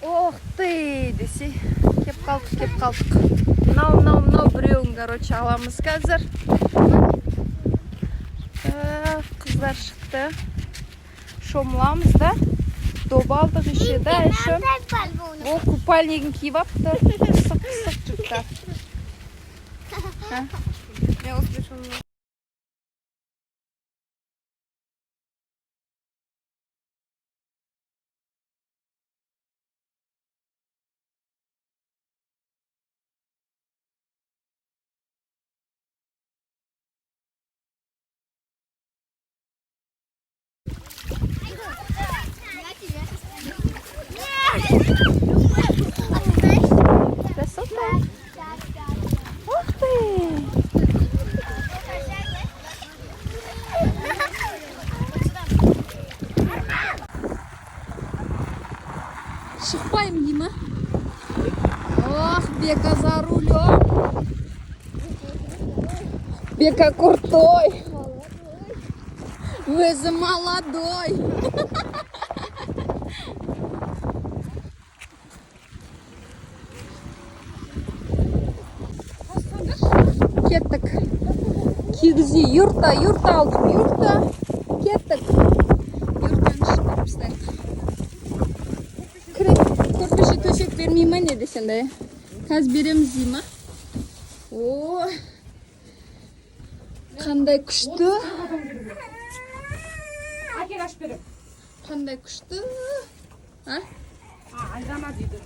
Ох ты, десей. Кеп қалдық. Мынау біреуін, короче, аламыз қазір. Қыздар шықты. Шомыламыз да. Доба алдық еще, да, еще. Ол купальнигін киіп апты. Қысық жүрді. Я услышала. Красота. Ух ты. Шықпаймын дейма? Ох, Бека за рулем. Бека крутой. Өзі молодой. Кеттік. Кигізе юрта алдым. Кеттік. Юртан шығарыпсыздар. Көрпеше төсек бермейма не десен да? Қаз береміз дейма? О, қандай күшті. Қандай күшті. Айдама дейді.